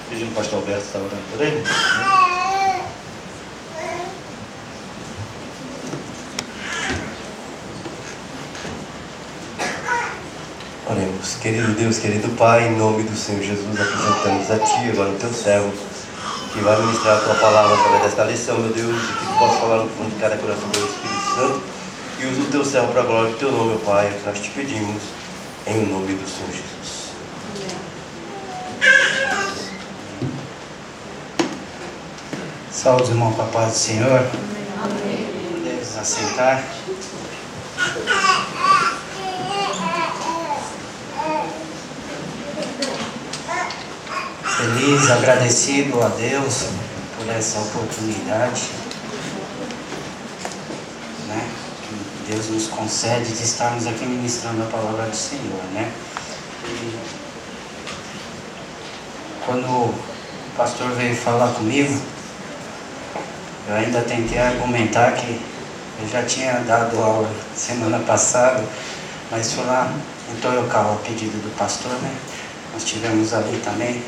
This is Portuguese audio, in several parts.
Pedindo o pastor Alberto está orando por ele. Oremos. Querido Deus, querido Pai, em nome do Senhor Jesus, apresentamos a Ti agora o Teu servo, que vai ministrar a Tua palavra através desta lição, meu Deus, e que Tu possa falar no fundo de cada coração do Espírito Santo, e usa o Teu servo para a glória do Teu nome, meu Pai, que nós Te pedimos, em nome do Senhor Jesus. Saúde, irmão, com a paz do Senhor. Podemos assentar. Feliz, agradecido a Deus por essa oportunidade, né, que Deus nos concede de estarmos aqui ministrando a palavra do Senhor, né? E quando o pastor veio falar comigo, eu ainda tentei argumentar que eu já tinha dado aula semana passada, mas foi lá em Toyocá, a pedido do pastor, né? Nós estivemos ali também,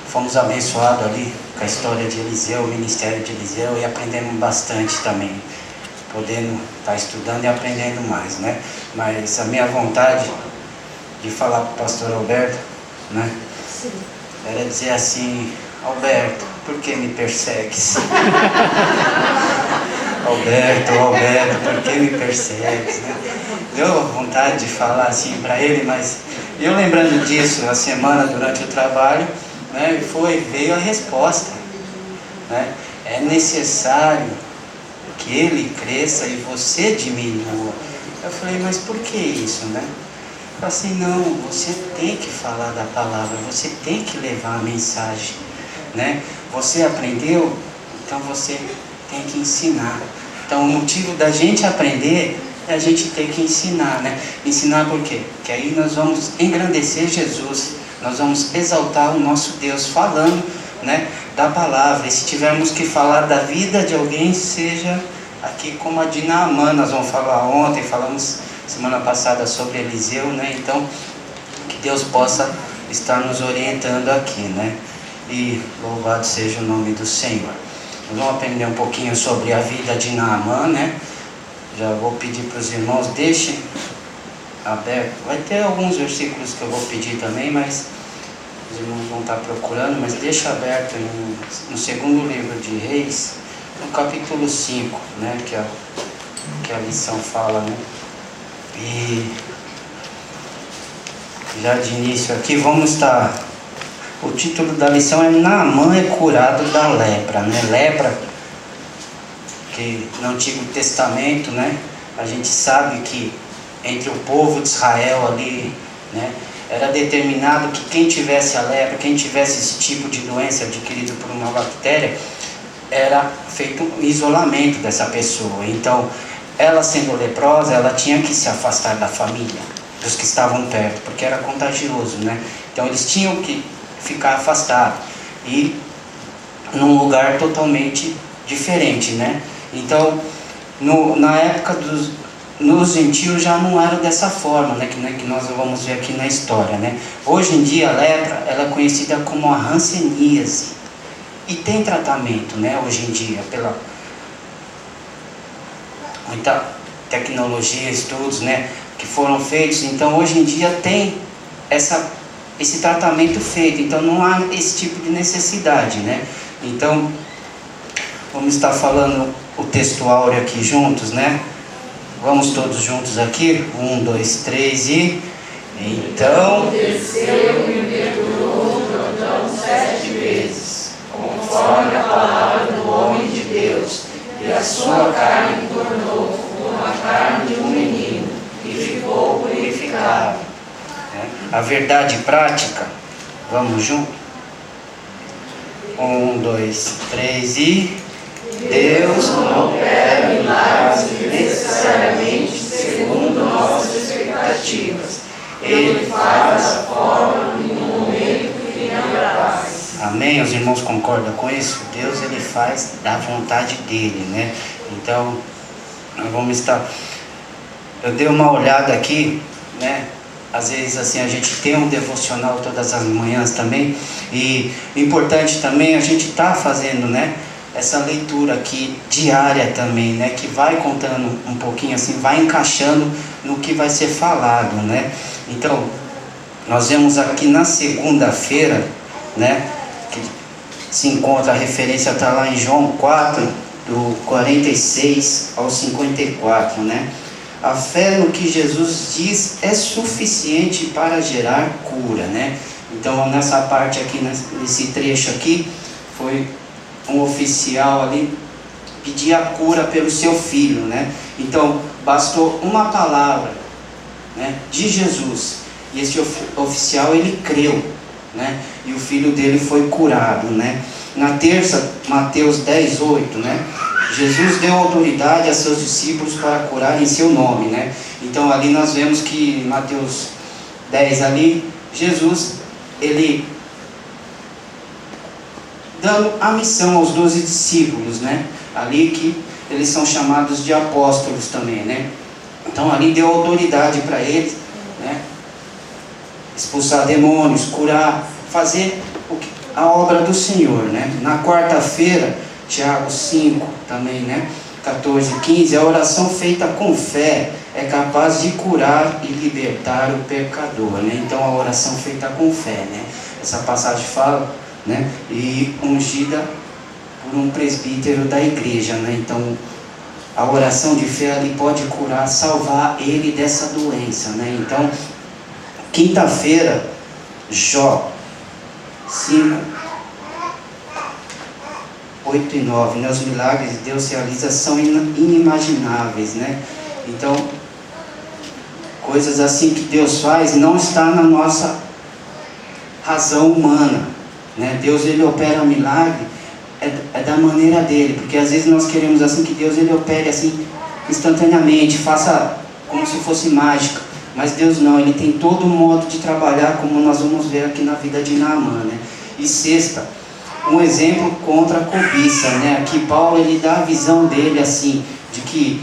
fomos abençoados ali com a história de Eliseu, o ministério de Eliseu, e aprendemos bastante também, podendo estar estudando e aprendendo mais, né? Mas a minha vontade de falar para o pastor Alberto, né, era dizer assim: Alberto, por que me persegues? Alberto, por que me persegues? Né? Deu vontade de falar assim para ele, mas eu lembrando disso a semana durante o trabalho, né, veio a resposta, né? É necessário que ele cresça e você diminua. Eu falei, mas por que isso, né? Eu falei assim, não, você tem que falar da palavra, você tem que levar a mensagem, né? Você aprendeu, então você tem que ensinar. Então o motivo da gente aprender é a gente ter que ensinar, né? Ensinar por quê? Porque aí nós vamos engrandecer Jesus, nós vamos exaltar o nosso Deus falando, né, da palavra. E se tivermos que falar da vida de alguém, seja aqui como a de Naamã, nós vamos falar ontem, falamos semana passada sobre Eliseu, né? Então que Deus possa estar nos orientando aqui, né? E louvado seja o nome do Senhor. Nós vamos aprender um pouquinho sobre a vida de Naamã, né? Já vou pedir para os irmãos, deixem aberto. Vai ter alguns versículos que eu vou pedir também, mas os irmãos vão estar procurando, mas deixa aberto no segundo livro de Reis, no capítulo 5, né? Que a lição fala, né? E já de início aqui vamos estar... O título da lição é Naamã é curado da lepra, né? Lepra, que no Antigo Testamento, né, a gente sabe que entre o povo de Israel ali, né, era determinado que quem tivesse a lepra, quem tivesse esse tipo de doença adquirida por uma bactéria, era feito um isolamento dessa pessoa. Então, ela sendo leprosa, ela tinha que se afastar da família, dos que estavam perto, porque era contagioso, né? Então, eles tinham que ficar afastados e num lugar totalmente diferente, né? Então, na época nos gentios já não era dessa forma, né? Que nós vamos ver aqui na história, né? Hoje em dia a lepra ela é conhecida como a hanseníase e tem tratamento, né? Hoje em dia pela muita tecnologia, estudos, né, que foram feitos. Então hoje em dia tem esse tratamento feito, então não há esse tipo de necessidade, né? Então vamos estar falando o texto áureo aqui juntos, né? Vamos todos juntos aqui, 1, 2, 3 e... Então desceu e mergulhou no Jordão 7 vezes, conforme a palavra do homem de Deus, e a sua carne tornou como a carne de um menino, e ficou purificado. A verdade prática, vamos junto? 1, 2, 3 e... Deus não opera milagres necessariamente segundo nossas expectativas. Ele faz dessa forma no momento que lhe apraz. Amém? Os irmãos concordam com isso? Deus, ele faz da vontade dele, né? Então, nós vamos estar... Eu dei uma olhada aqui, né, às vezes assim a gente tem um devocional todas as manhãs também, e importante também a gente tá fazendo, né, essa leitura aqui diária também, né, que vai contando um pouquinho assim, vai encaixando no que vai ser falado, né. Então nós vemos aqui na segunda-feira, né, que se encontra, a referência está lá em João 4, do 46 ao 54, né. A fé no que Jesus diz é suficiente para gerar cura, né? Então nessa parte aqui, nesse trecho aqui, foi um oficial ali pedir a cura pelo seu filho, né? Então bastou uma palavra, né, de Jesus, e esse oficial ele creu, né? E o filho dele foi curado, né? Na terça, Mateus 10:8, né? Jesus deu autoridade a seus discípulos para curar em seu nome, né? Então ali nós vemos que em Mateus 10 ali, Jesus, ele dando a missão aos 12 discípulos, né? Ali que eles são chamados de apóstolos também, né? Então ali deu autoridade para eles, né? Expulsar demônios, curar, fazer a obra do Senhor, né? Na quarta-feira, Tiago 5 também, né? 14:15, a oração feita com fé é capaz de curar e libertar o pecador, né? Então a oração feita com fé, né? Essa passagem fala, né? E ungida por um presbítero da igreja, né? Então a oração de fé ali pode curar, salvar ele dessa doença, né? Então quinta-feira, Jó 5, 8 e 9, né? Os milagres de Deus realiza são inimagináveis, né? Então, coisas assim que Deus faz não está na nossa razão humana, né? Deus, ele opera milagre, é da maneira dele, porque às vezes nós queremos assim que Deus ele opere assim instantaneamente, faça como se fosse mágica, mas Deus não, ele tem todo um modo de trabalhar, como nós vamos ver aqui na vida de Naamã, né? E sexta, um exemplo contra a cobiça, né? Aqui Paulo ele dá a visão dele assim, de que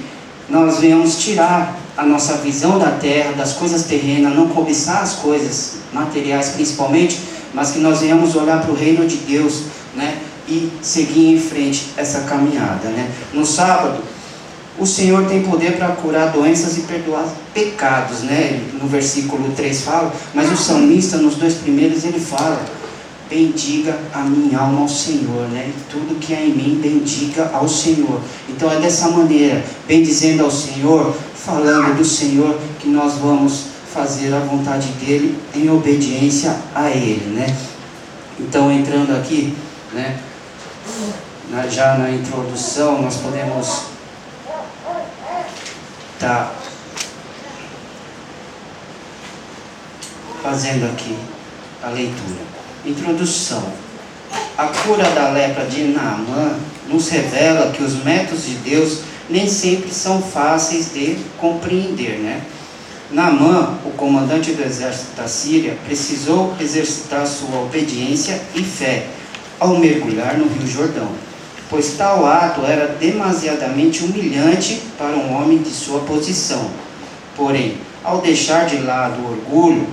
nós venhamos tirar a nossa visão da terra, das coisas terrenas, não cobiçar as coisas materiais principalmente, mas que nós venhamos olhar para o reino de Deus, né? E seguir em frente essa caminhada, né? No sábado, o Senhor tem poder para curar doenças e perdoar pecados, né? No versículo 3 fala, mas o salmista nos 2 primeiros ele fala: bendiga a minha alma ao Senhor, né? E tudo que há em mim, bendiga ao Senhor. Então é dessa maneira, bendizendo ao Senhor, falando do Senhor, que nós vamos fazer a vontade dEle em obediência a Ele, né? Então entrando aqui, né? Já na introdução, nós podemos estar fazendo aqui a leitura. Introdução. A cura da lepra de Naamã nos revela que os métodos de Deus nem sempre são fáceis de compreender, né? Naamã, o comandante do exército da Síria, precisou exercitar sua obediência e fé ao mergulhar no Rio Jordão, pois tal ato era demasiadamente humilhante para um homem de sua posição. Porém, ao deixar de lado o orgulho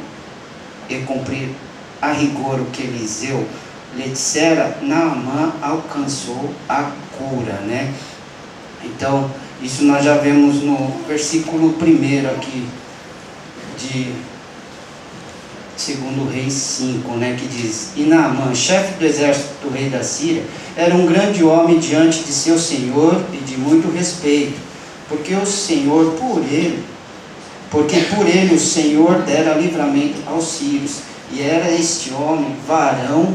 e cumprir a rigor o que Eliseu lhe dissera, Naamã alcançou a cura, né? Então, isso nós já vemos no versículo 1 aqui de 2 Reis 5, né? Que diz: e Naamã, chefe do exército do rei da Síria, era um grande homem diante de seu senhor e de muito respeito, porque por ele o Senhor dera livramento aos sírios. E era este homem varão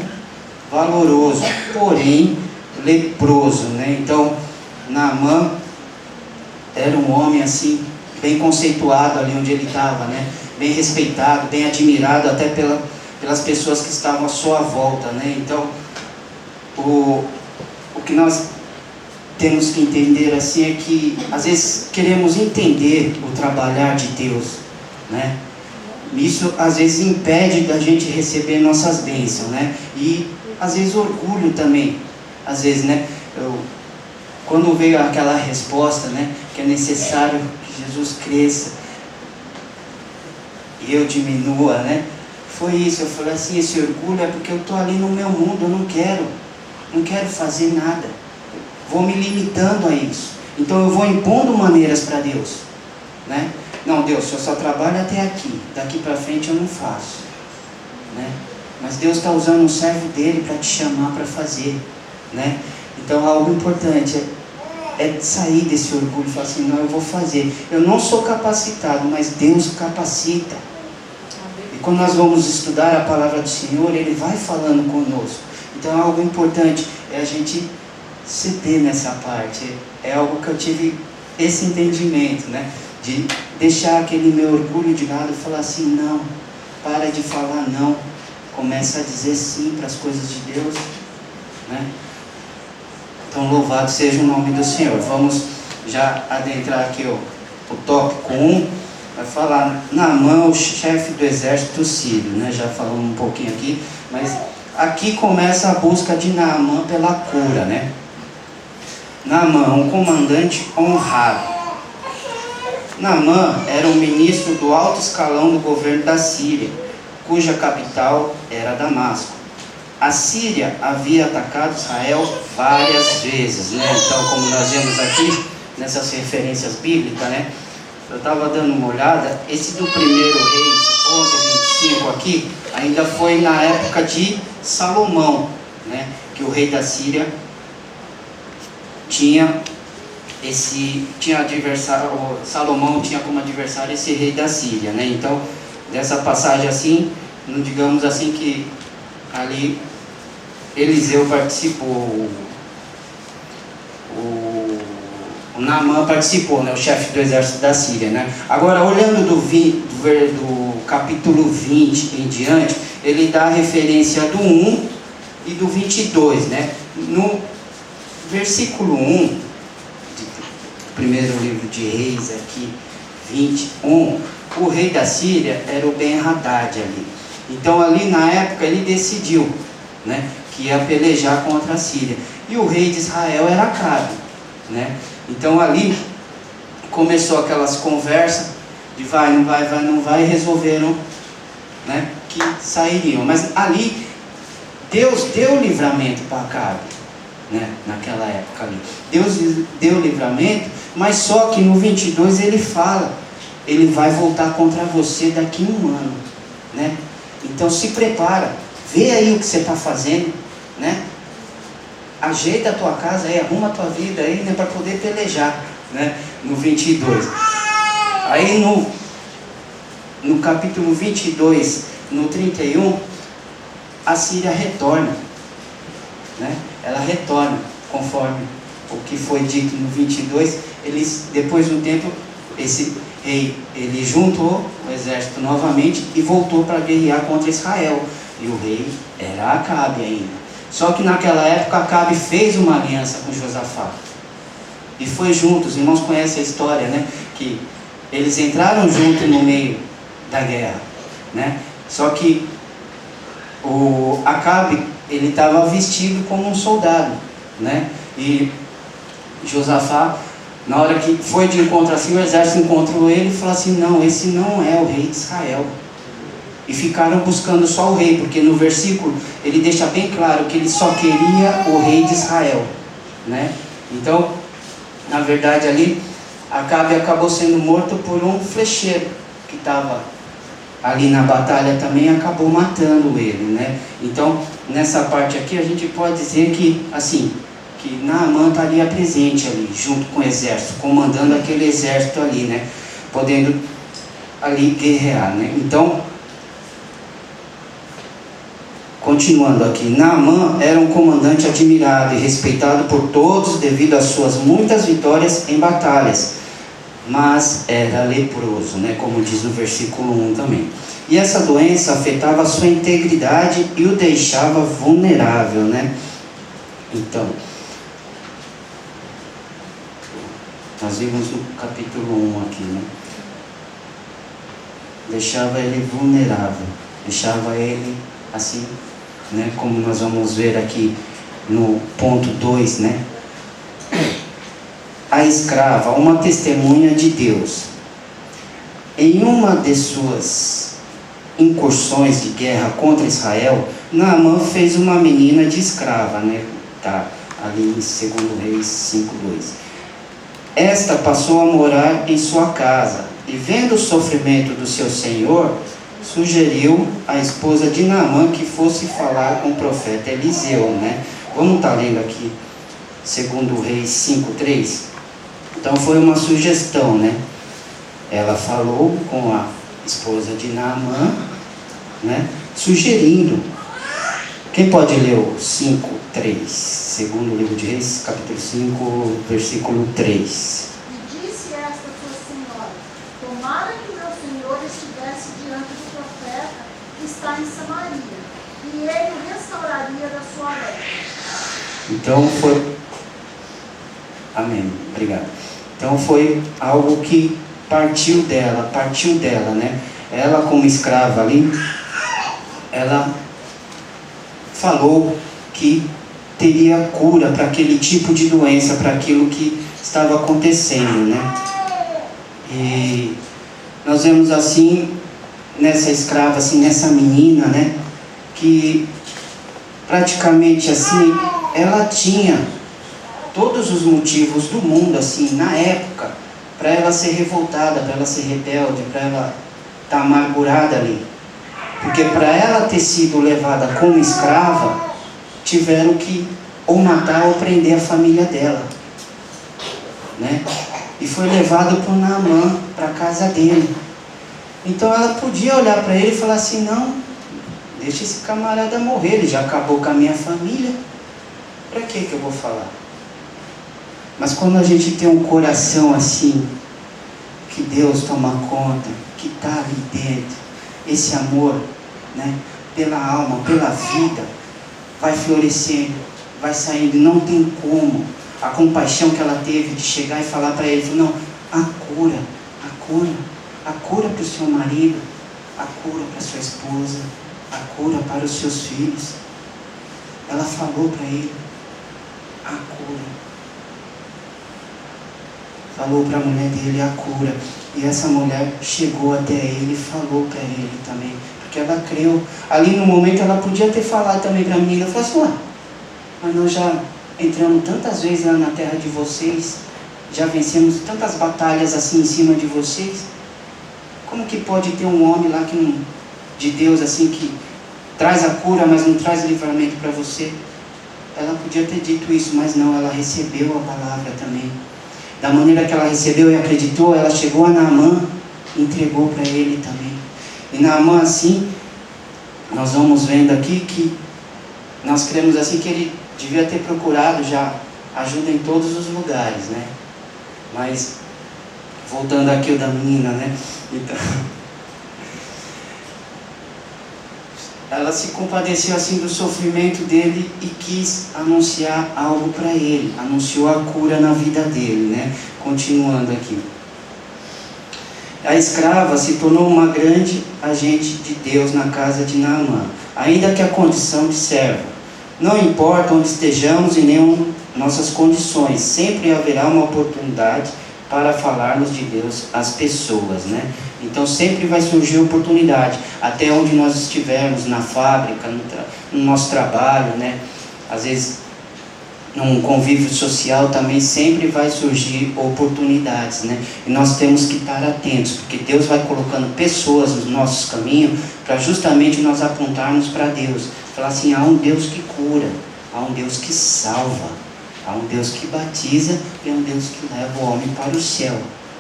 valoroso, porém leproso, né? Então, Naamã era um homem assim, bem conceituado ali onde ele estava, né? Bem respeitado, bem admirado até pelas pessoas que estavam à sua volta, né? Então, o que nós temos que entender assim é que às vezes queremos entender o trabalhar de Deus, né? Isso às vezes impede da gente receber nossas bênçãos, né? E às vezes orgulho também, às vezes, né? Quando veio aquela resposta, né? Que é necessário que Jesus cresça, e eu diminua, né? Foi isso, eu falei assim, esse orgulho é porque eu estou ali no meu mundo, eu não quero fazer nada. Vou me limitando a isso. Então eu vou impondo maneiras para Deus, né? Não, Deus, eu só trabalho até aqui, daqui para frente eu não faço, né? Mas Deus está usando um servo dele para te chamar para fazer, né? Então algo importante é sair desse orgulho e falar assim, não, eu vou fazer. Eu não sou capacitado, mas Deus capacita. E quando nós vamos estudar a palavra do Senhor, Ele vai falando conosco. Então algo importante é a gente ceder nessa parte. É algo que eu tive esse entendimento, né? De deixar aquele meu orgulho de lado e falar assim, não, para de falar não. Começa a dizer sim para as coisas de Deus, né? Então louvado seja o nome do Senhor. Vamos já adentrar aqui o tópico 1. Vai falar Naamã, o chefe do exército sírio, né? Já falamos um pouquinho aqui, mas aqui começa a busca de Naamã pela cura, né? Naamã, um comandante honrado. Naamã era um ministro do alto escalão do governo da Síria, cuja capital era Damasco. A Síria havia atacado Israel várias vezes, né? Então, como nós vemos aqui, nessas referências bíblicas, né? Eu estava dando uma olhada, esse do 1 Reis 11:25 aqui, ainda foi na época de Salomão, né? Que o rei da Síria tinha adversário, Salomão tinha como adversário esse rei da Síria, né? Então, dessa passagem assim, não digamos assim que ali Eliseu participou, o Naamã participou, né? O chefe do exército da Síria, né? Agora, olhando do capítulo 20 em diante, ele dá a referência do 1 e do 22, né? No versículo 1, do primeiro livro de Reis aqui, 21, o rei da Síria era o Ben-Hadad ali. Então ali na época ele decidiu, né, que ia pelejar contra a Síria. E o rei de Israel era Acabe, né? Então ali começou aquelas conversas de vai, não vai, vai, não vai, e resolveram, né, que sairiam. Mas ali Deus deu livramento para Acabe, né, naquela época ali. Deus deu livramento, mas só que no 22 ele fala, ele vai voltar contra você daqui a 1 ano, né? Então se prepara, vê aí o que você está fazendo, né? Ajeita a tua casa aí, arruma a tua vida aí, né, para poder pelejar, né? No 22. Aí no capítulo 22, no 31, a Síria retorna, né? Ela retorna, conforme o que foi dito no 22. Eles, depois de um tempo, esse rei, ele juntou o exército novamente e voltou para guerrear contra Israel. E o rei era Acabe ainda. Só que naquela época Acabe fez uma aliança com Josafá. E foi juntos, os irmãos conhecem a história, né? Que eles entraram junto no meio da guerra, né? Só que o Acabe, ele estava vestido como um soldado, né? E Josafá, na hora que foi de encontro assim, o exército encontrou ele e falou assim, não, esse não é o rei de Israel. E ficaram buscando só o rei, porque no versículo ele deixa bem claro que ele só queria o rei de Israel, né? Então, na verdade ali, Acabe acabou sendo morto por um flecheiro que estava ali na batalha também, acabou matando ele, né? Então, nessa parte aqui a gente pode dizer que, assim, que Naamã estaria presente ali, junto com o exército, comandando aquele exército ali, né? Podendo ali guerrear, né? Então, continuando aqui, Naamã era um comandante admirado e respeitado por todos devido às suas muitas vitórias em batalhas, mas era leproso, né? Como diz no versículo 1 também. E essa doença afetava a sua integridade e o deixava vulnerável, né? Então, nós vimos no capítulo 1 aqui, né? Deixava ele vulnerável, deixava ele assim, né? Como nós vamos ver aqui no ponto 2, né? A escrava, uma testemunha de Deus. Em uma de suas incursões de guerra contra Israel, Naamã fez uma menina de escrava, né? Tá ali em 2 Reis 5:2. Esta passou a morar em sua casa, e vendo o sofrimento do seu senhor, sugeriu à esposa de Naamã que fosse falar com o profeta Eliseu, né? Vamos estar lendo aqui 2 Reis 5:3. Então foi uma sugestão, né? Ela falou com a esposa de Naamã, né? Sugerindo. Quem pode ler o 5:3? Segundo livro de Reis, capítulo 5, versículo 3. E disse esta sua senhora: tomara que meu senhor estivesse diante do profeta que está em Samaria, e ele o restauraria da sua lepra. Então foi... Amém, obrigado. Então foi algo que partiu dela, né? Ela como escrava ali, ela falou que teria cura para aquele tipo de doença, para aquilo que estava acontecendo, né? E nós vemos assim, nessa escrava, assim, nessa menina, né? Que praticamente assim, ela tinha todos os motivos do mundo, assim, na época, para ela ser revoltada, para ela ser rebelde, para ela estar amargurada ali. Porque para ela ter sido levada como escrava, tiveram que ou matar ou prender a família dela, né? E foi levado por Naamã para a casa dele. Então ela podia olhar para ele e falar assim: não, deixa esse camarada morrer, ele já acabou com a minha família, para que eu vou falar? Mas quando a gente tem um coração assim, que Deus toma conta, que está ali dentro, esse amor, né, pela alma, pela vida, vai florescendo, vai saindo, não tem como. A compaixão que ela teve de chegar e falar para ele, não, a cura para o seu marido, a cura para sua esposa, a cura para os seus filhos. Ela falou para ele, a cura. Falou para a mulher dele a cura. E essa mulher chegou até ele e falou para ele também. Porque ela creu. Ali no momento ela podia ter falado também para a menina. Falou assim: mas nós já entramos tantas vezes lá na terra de vocês. Já vencemos tantas batalhas assim em cima de vocês. Como que pode ter um homem lá que não, de Deus assim, que traz a cura, mas não traz livramento para você? Ela podia ter dito isso, mas não. Ela recebeu a palavra também. Da maneira que ela recebeu e acreditou, ela chegou a Naamã e entregou para ele também. E Naamã assim, nós vamos vendo aqui que nós cremos assim que ele devia ter procurado já ajuda em todos os lugares, né? Mas, voltando aqui o da menina, né? Então, ela se compadeceu assim do sofrimento dele e quis anunciar algo para ele, anunciou a cura na vida dele, né? Continuando aqui. A escrava se tornou uma grande agente de Deus na casa de Naamã, ainda que a condição de serva. Não importa onde estejamos e nem nossas condições, sempre haverá uma oportunidade para falarmos de Deus às pessoas, né? Então sempre vai surgir oportunidade, até onde nós estivermos, na fábrica, no nosso trabalho, né? Às vezes, num convívio social também sempre vai surgir oportunidades, né? E nós temos que estar atentos, porque Deus vai colocando pessoas nos nossos caminhos para justamente nós apontarmos para Deus. Falar assim: há um Deus que cura, há um Deus que salva, há um Deus que batiza e há um Deus que leva o homem para o céu,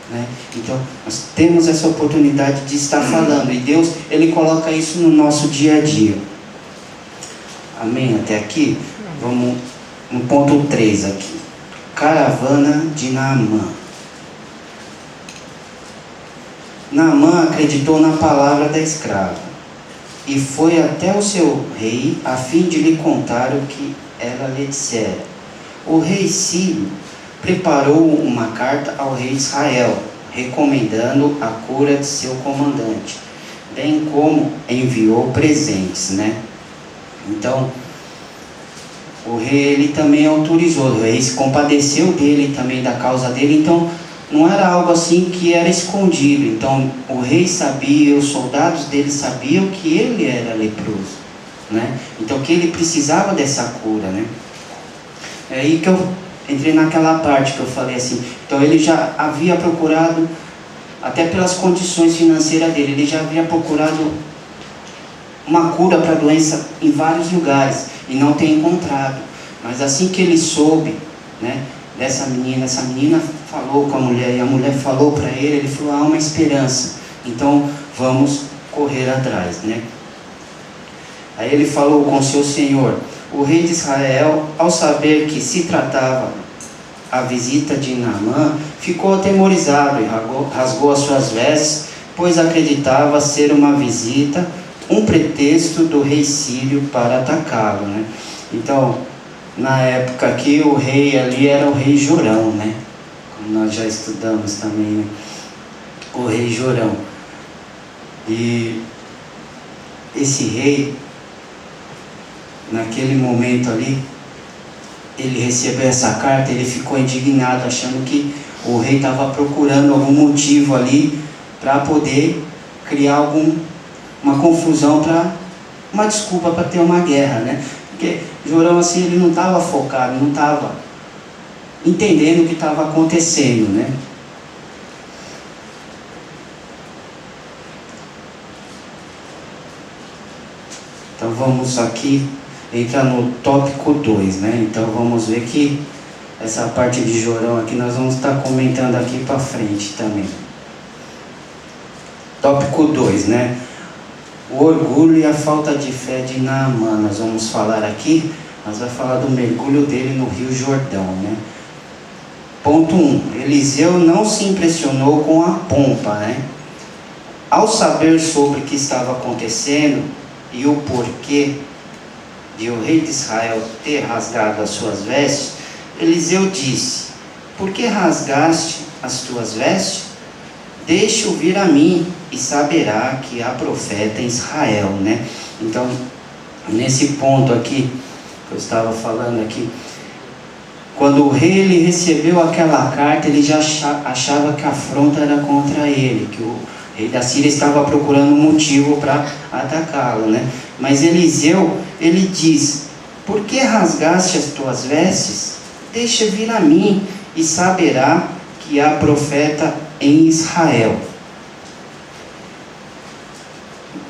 né? Então nós temos essa oportunidade de estar falando, e Deus, Ele coloca isso no nosso dia a dia. Amém? Até aqui? Vamos no ponto 3 aqui. Caravana de Naamã. Naamã acreditou na palavra da escrava e foi até o seu rei a fim de lhe contar o que ela lhe dissera. O rei Sírio preparou uma carta ao rei Israel, recomendando a cura de seu comandante, bem como enviou presentes, né? Então, o rei, ele também autorizou, o rei se compadeceu dele também, da causa dele. Então, não era algo assim que era escondido. Então o rei sabia, os soldados dele sabiam que ele era leproso, né? Então que ele precisava dessa cura, né? É aí que eu entrei naquela parte que eu falei assim. Então ele já havia procurado, até pelas condições financeiras dele, ele já havia procurado uma cura para a doença em vários lugares e não tem encontrado. Mas assim que ele soube, né, dessa menina, essa menina falou com a mulher e a mulher falou para ele falou: há uma esperança, então vamos correr atrás, né? Aí ele falou com seu senhor. O rei de Israel, ao saber que se tratava a visita de Naamã, ficou atemorizado e rasgou as suas vestes, pois acreditava ser uma visita, um pretexto do rei sírio para atacá-lo, né? Então, na época aqui, o rei ali era o rei Jorão, né? Como nós já estudamos também, né? O rei Jorão. E esse rei, naquele momento ali, ele recebeu essa carta, ele ficou indignado, achando que o rei estava procurando algum motivo ali para poder criar uma confusão, uma desculpa para ter uma guerra, né? Porque Jorão assim, ele não estava focado, não estava entendendo o que estava acontecendo, né? Então vamos aqui entrar no tópico 2, né? Então vamos ver que essa parte de Jorão aqui nós vamos estar comentando aqui para frente também. Tópico 2, né? O orgulho e a falta de fé de Naamã. Nós vamos falar aqui, nós vamos falar do mergulho dele no Rio Jordão, né? Ponto 1. Eliseu não se impressionou com a pompa, né? Ao saber sobre o que estava acontecendo e o porquê de o rei de Israel ter rasgado as suas vestes, Eliseu disse: por que rasgaste as tuas vestes? Deixe-o vir a mim e saberá que há profeta em Israel, né? Então, nesse ponto aqui, que eu estava falando aqui, quando o rei ele recebeu aquela carta, ele já achava que a afronta era contra ele, que o rei da Síria estava procurando um motivo para atacá-lo, né? Mas Eliseu, ele diz: por que rasgaste as tuas vestes? Deixa vir a mim e saberá que há profeta em Israel.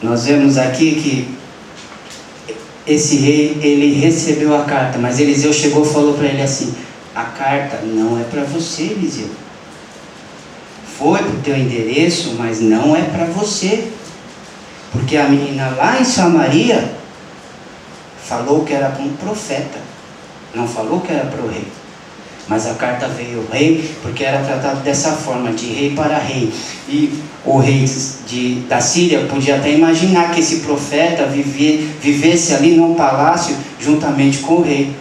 Nós vemos aqui que esse rei, ele recebeu a carta, mas Eliseu chegou e falou para ele assim: a carta não é para você, Eliseu. Foi para o teu endereço, mas não é para você. Porque a menina lá em Samaria falou que era para um profeta, não falou que era para o rei. Mas a carta veio ao rei, porque era tratado dessa forma, de rei para rei. E o rei da Síria podia até imaginar que esse profeta vivesse ali num palácio juntamente com o rei,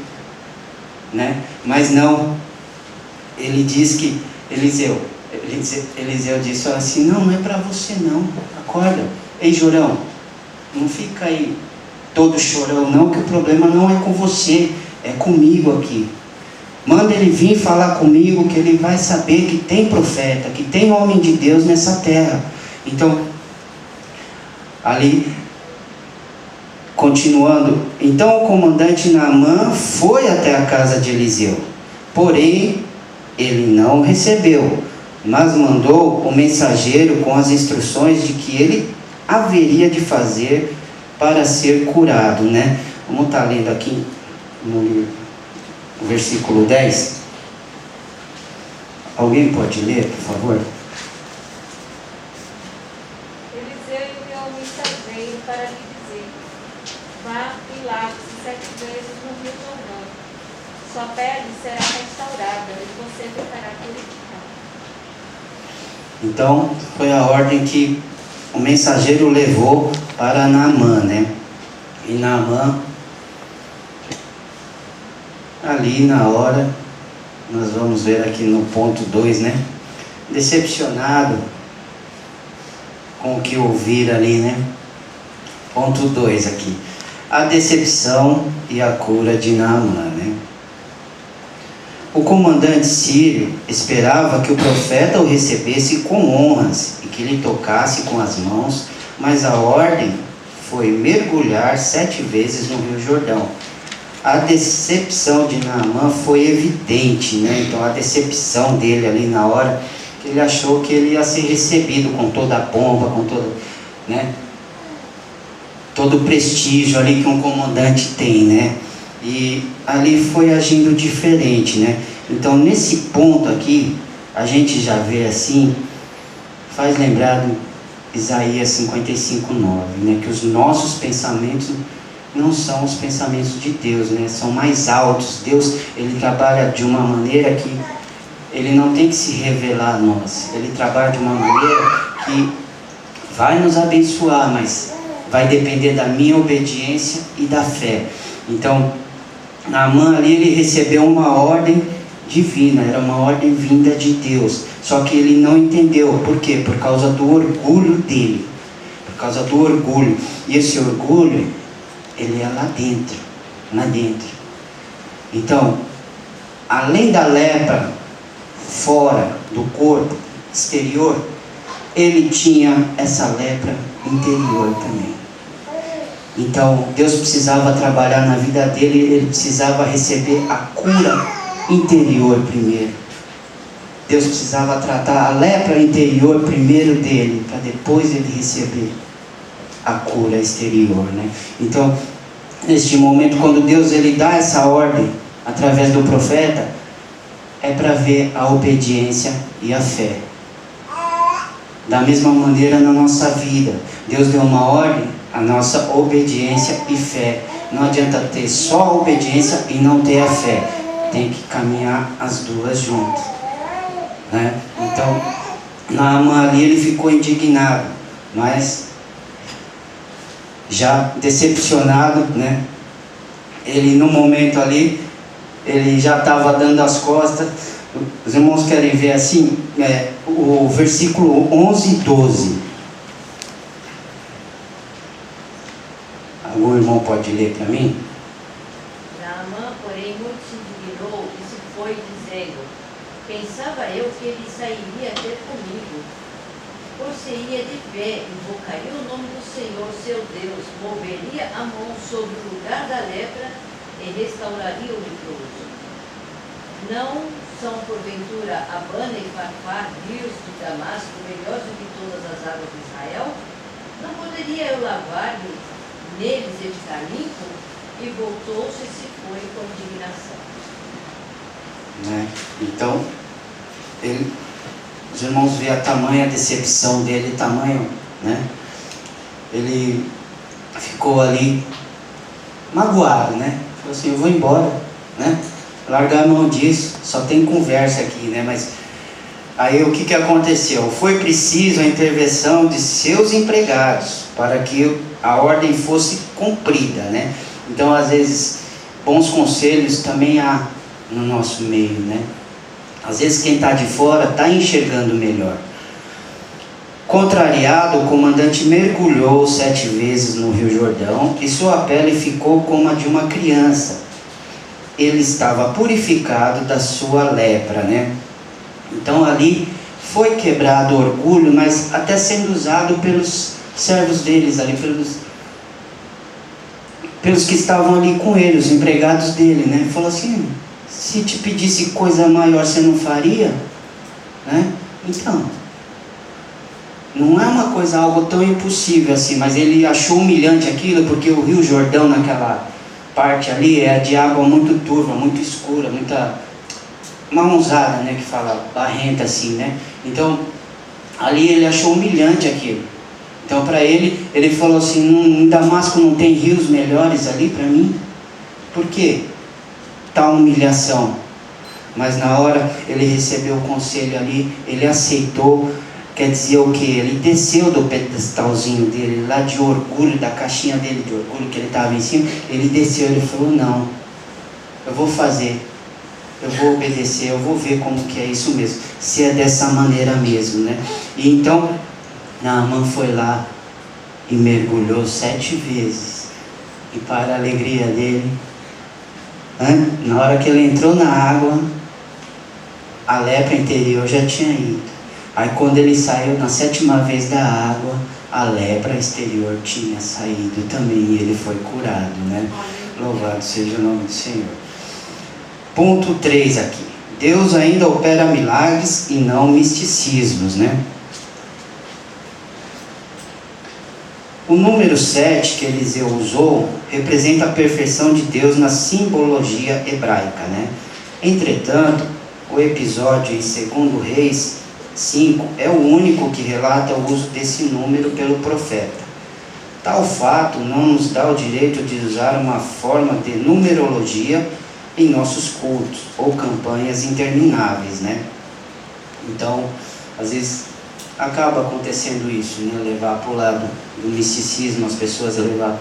né? Mas não, ele diz que Eliseu disse assim: não é para você não, acorda. Ei Jorão, não fica aí todo chorão não, que o problema não é com você, é comigo aqui. Manda ele vir falar comigo, que ele vai saber que tem profeta, que tem homem de Deus nessa terra. Então, ali, continuando, então o comandante Naamã foi até a casa de Eliseu, porém ele não recebeu, mas mandou o mensageiro com as instruções de que ele haveria de fazer para ser curado, né? Vamos estar lendo aqui no versículo 10. Alguém pode ler, por favor? Eliseu enviou um mensageiro para lhe dizer: vá e lave-se 7 vezes no Rio Jordão. Sua pele será restaurada e você ficará purificado. Então, foi a ordem que o mensageiro levou para Naamã, né? E Naamã, ali na hora, nós vamos ver aqui no ponto 2, né? Decepcionado com o que ouvir ali, né? Ponto 2 aqui. A decepção e a cura de Naamã, né? O comandante sírio esperava que o profeta o recebesse com honras e que lhe tocasse com as mãos, mas a ordem foi mergulhar 7 vezes no Rio Jordão. A decepção de Naamã foi evidente, né? Então a decepção dele ali na hora, que ele achou que ele ia ser recebido com toda a pompa, com toda, né? Todo o prestígio ali que um comandante tem, né? E ali foi agindo diferente, né? Então nesse ponto aqui, a gente já vê assim, faz lembrar do Isaías 55:9, né? Que os nossos pensamentos não são os pensamentos de Deus, né? São mais altos. Deus, ele trabalha de uma maneira que ele não tem que se revelar a nós. Ele trabalha de uma maneira que vai nos abençoar, mas vai depender da minha obediência e da fé. Então, Naamã ali, ele recebeu uma ordem divina, era uma ordem vinda de Deus. Só que ele não entendeu. Por quê? Por causa do orgulho dele. Por causa do orgulho. E esse orgulho, ele é lá dentro. Lá dentro. Então, além da lepra fora do corpo, exterior, ele tinha essa lepra interior também. Então, Deus precisava trabalhar na vida dele, ele precisava receber a cura interior primeiro. Deus precisava tratar a lepra interior primeiro dele, para depois ele receber a cura exterior, né? Então, neste momento, quando Deus ele dá essa ordem através do profeta, é para ver a obediência e a fé. Da mesma maneira na nossa vida, Deus deu uma ordem, a nossa obediência e fé. Não adianta ter só a obediência e não ter a fé. Tem que caminhar as duas juntas, né? Então, Naamã ali ele ficou indignado, mas já decepcionado, né? Ele no momento ali, ele já estava dando as costas. Os irmãos querem ver assim, o versículo 11 e 12. Algum irmão pode ler para mim? Naamã, porém, muito se indignou e se foi, dizendo: pensava eu que ele sairia ter comigo. Por-se-ia de pé, invocaria o nome do Senhor, seu Deus, moveria a mão sobre o lugar da lepra e restauraria o leproso. Não são, porventura, Abana e Farfar, rios de Damasco, melhores do que todas as águas de Israel? Não poderia eu lavar-me neles e ficar limpo? E voltou-se e se foi com indignação. Né? Então, os irmãos veem a tamanha decepção dele, tamanho, né? Ele ficou ali magoado, né? Falou assim, eu vou embora, né? Largar a mão disso, só tem conversa aqui, né? Mas aí o que aconteceu? Foi preciso a intervenção de seus empregados para que a ordem fosse cumprida, né? Então, às vezes, bons conselhos também há no nosso meio, né? Às vezes quem está de fora está enxergando melhor. Contrariado, o comandante mergulhou 7 vezes no Rio Jordão e sua pele ficou como a de uma criança. Ele estava purificado da sua lepra, né? Então ali foi quebrado o orgulho, mas até sendo usado pelos servos deles ali, pelos que estavam ali com ele, os empregados dele, né? Falou assim, se te pedisse coisa maior você não faria, né? Então, não é uma coisa, algo tão impossível assim, mas ele achou humilhante aquilo, porque o Rio Jordão naquela parte ali é de água muito turva, muito escura, muita mãozada, né, que fala, barrenta assim, né? Então, ali ele achou humilhante aquilo. Então, para ele, ele falou assim, em Damasco não tem rios melhores ali para mim? Por quê? Tal humilhação. Mas na hora ele recebeu o conselho ali, ele aceitou. Quer dizer o que? Ele desceu do pedestalzinho dele, lá de orgulho, da caixinha dele de orgulho que ele estava em cima. Ele desceu, ele falou, não, eu vou fazer, eu vou obedecer, eu vou ver como que é isso mesmo, se é dessa maneira mesmo, né? E então, Naamã foi lá e mergulhou 7 vezes. E para a alegria dele, na hora que ele entrou na água, a lepra interior já tinha ido. Aí quando ele saiu na 7ª vez da água, a lepra exterior tinha saído também e ele foi curado, né? Louvado seja o nome do Senhor. Ponto 3 aqui. Deus ainda opera milagres e não misticismos, né? O número 7 que Eliseu usou representa a perfeição de Deus na simbologia hebraica, né? Entretanto, o episódio em 2 Reis 5 é o único que relata o uso desse número pelo profeta. Tal fato não nos dá o direito de usar uma forma de numerologia em nossos cultos ou campanhas intermináveis, né? Então, às vezes acaba acontecendo isso, né? Levar para o lado do misticismo, as pessoas levar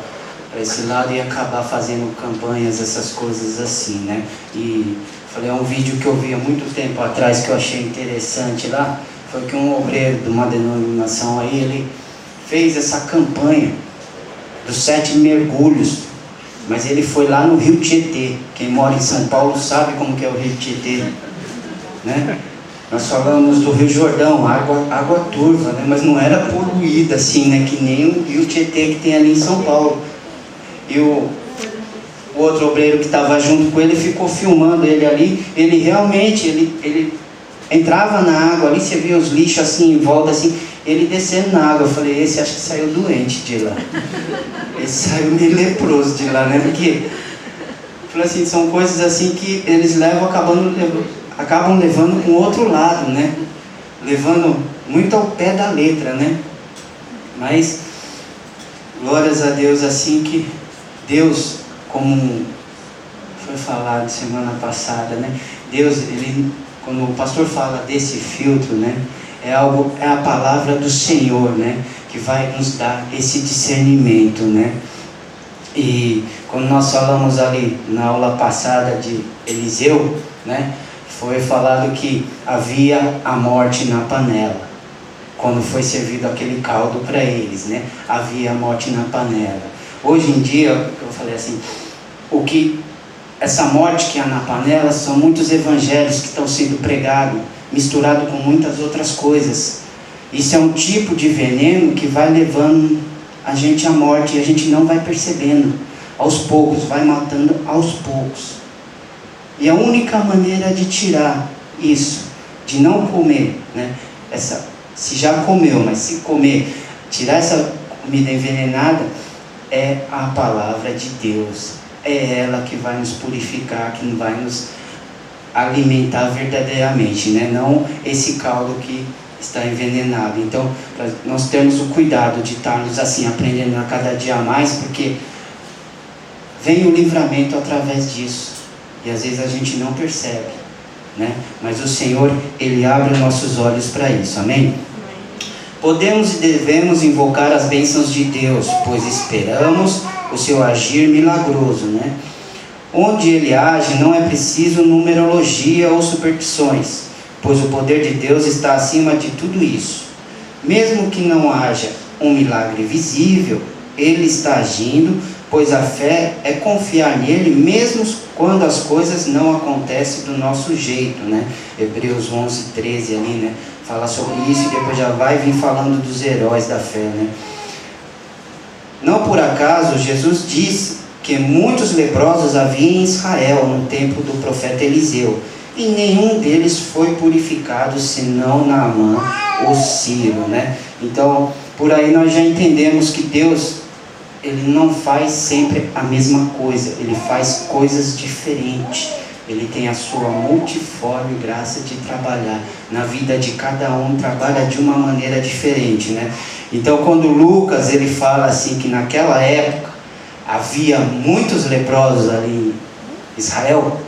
para esse lado e acabar fazendo campanhas, essas coisas assim, né? E falei, é um vídeo que eu vi há muito tempo atrás que eu achei interessante lá, foi que um obreiro de uma denominação aí, ele fez essa campanha dos 7 mergulhos, mas ele foi lá no Rio Tietê. Quem mora em São Paulo sabe como que é o Rio Tietê, né? Nós falamos do Rio Jordão, água turva, né? Mas não era poluída assim, né? Que nem o Rio Tietê que tem ali em São Paulo. E o outro obreiro que estava junto com ele ficou filmando ele ali. Ele realmente, ele entrava na água ali, você via os lixos assim em volta assim, ele descendo na água. Eu falei, esse acho que saiu doente de lá. Esse saiu meio leproso de lá, né? Porque, falei assim, são coisas assim que eles acabam levando com o outro lado, né? Levando muito ao pé da letra, né? Mas, glórias a Deus, assim que Deus, como foi falado semana passada, né? Deus, ele, quando o pastor fala desse filtro, né? É a palavra do Senhor, né? Que vai nos dar esse discernimento, né? E quando nós falamos ali na aula passada de Eliseu, né? Foi falado que havia a morte na panela. Quando foi servido aquele caldo para eles, né? Havia a morte na panela. Hoje em dia, eu falei assim, essa morte que há na panela são muitos evangelhos que estão sendo pregados, misturado com muitas outras coisas. Isso é um tipo de veneno que vai levando a gente à morte e a gente não vai percebendo. Aos poucos, vai matando aos poucos. E a única maneira de tirar isso, de não comer, né? Se já comeu, mas se comer, tirar essa comida envenenada, é a palavra de Deus. É ela que vai nos purificar, que vai nos alimentar verdadeiramente, né? Não esse caldo que está envenenado. Então, nós temos o cuidado de estarmos assim, aprendendo a cada dia mais, porque vem o livramento através disso. E às vezes a gente não percebe, né? Mas o Senhor, Ele abre nossos olhos para isso, amém? Podemos e devemos invocar as bênçãos de Deus, pois esperamos o seu agir milagroso, né? Onde Ele age não é preciso numerologia ou superstições, pois o poder de Deus está acima de tudo isso. Mesmo que não haja um milagre visível, Ele está agindo, pois a fé é confiar nele mesmo quando as coisas não acontecem do nosso jeito, né? Hebreus 11, 13 ali, né? Fala sobre isso e depois já vai vir falando dos heróis da fé, né? Não por acaso Jesus disse que muitos leprosos havia em Israel no tempo do profeta Eliseu, e nenhum deles foi purificado senão Naamã, o sírio, né? Então, por aí nós já entendemos que Deus, Ele não faz sempre a mesma coisa, Ele faz coisas diferentes. Ele tem a sua multiforme graça de trabalhar. Na vida de cada um, trabalha de uma maneira diferente, né? Então, quando Lucas, ele fala assim, que naquela época, havia muitos leprosos ali em Israel,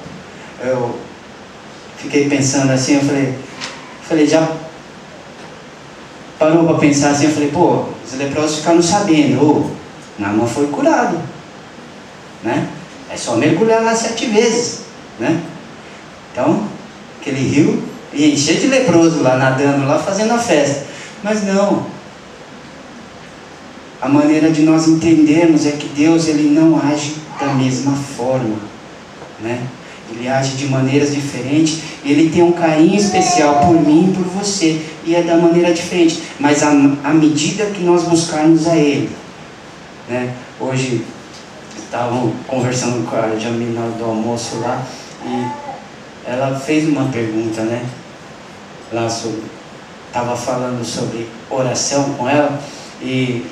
eu fiquei pensando assim, eu falei, já parou para pensar assim, eu falei, pô, os leprosos ficaram sabendo, Naamã foi curado, né? É só mergulhar lá 7 vezes, né? Então, aquele rio ia encher de leproso lá, nadando lá, fazendo a festa. Mas não. A maneira de nós entendermos é que Deus, Ele não age da mesma forma, né? Ele age de maneiras diferentes, ele tem um carinho especial por mim e por você, e é da maneira diferente, mas à medida que nós buscarmos a Ele, né? Hoje estavam conversando com a Jamila do almoço lá, e ela fez uma pergunta, né? Lá sobre, estava falando sobre oração com ela, e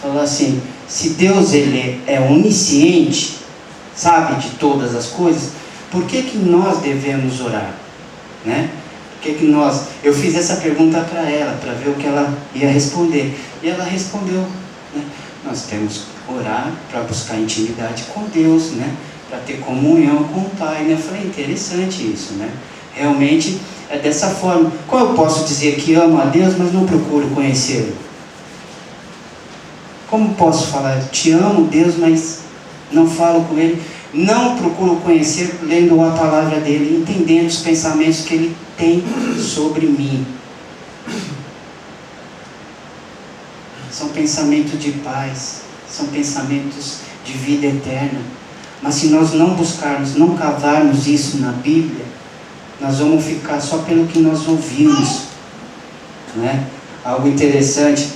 falou assim: se Deus ele é onisciente, sabe de todas as coisas, por que que nós devemos orar, né? Por que que nós... Eu fiz essa pergunta para ela, para ver o que ela ia responder, e ela respondeu, né? Nós temos que orar para buscar intimidade com Deus, né? Para ter comunhão com o Pai, né? Eu falei, interessante isso, né? Realmente é dessa forma. Como eu posso dizer que amo a Deus, mas não procuro conhecê-lo? Como posso falar, te amo Deus, mas não falo com Ele, não procuro conhecer lendo a palavra dEle, entendendo os pensamentos que Ele tem sobre mim? São pensamentos de paz, são pensamentos de vida eterna. Mas se nós não buscarmos, não cavarmos isso na Bíblia, nós vamos ficar só pelo que nós ouvimos, né? Algo interessante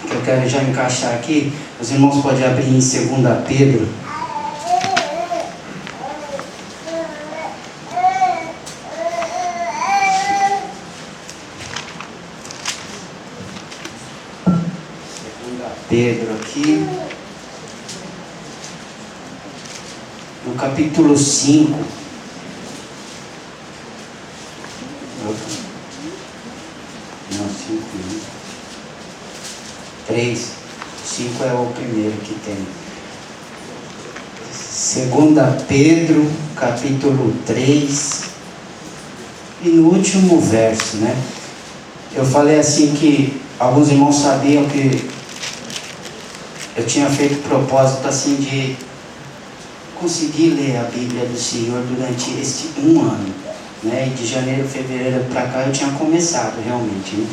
que eu quero já encaixar aqui, os irmãos podem abrir em 2 Pedro. Pedro aqui, no capítulo 5. Não, 5 não. 3. 5 é o primeiro que tem. 2 Pedro, capítulo 3. E no último verso, né? Eu falei assim que alguns irmãos sabiam que eu tinha feito propósito assim de conseguir ler a Bíblia do Senhor durante este 1 ano, né? E de janeiro, fevereiro para cá eu tinha começado realmente, né?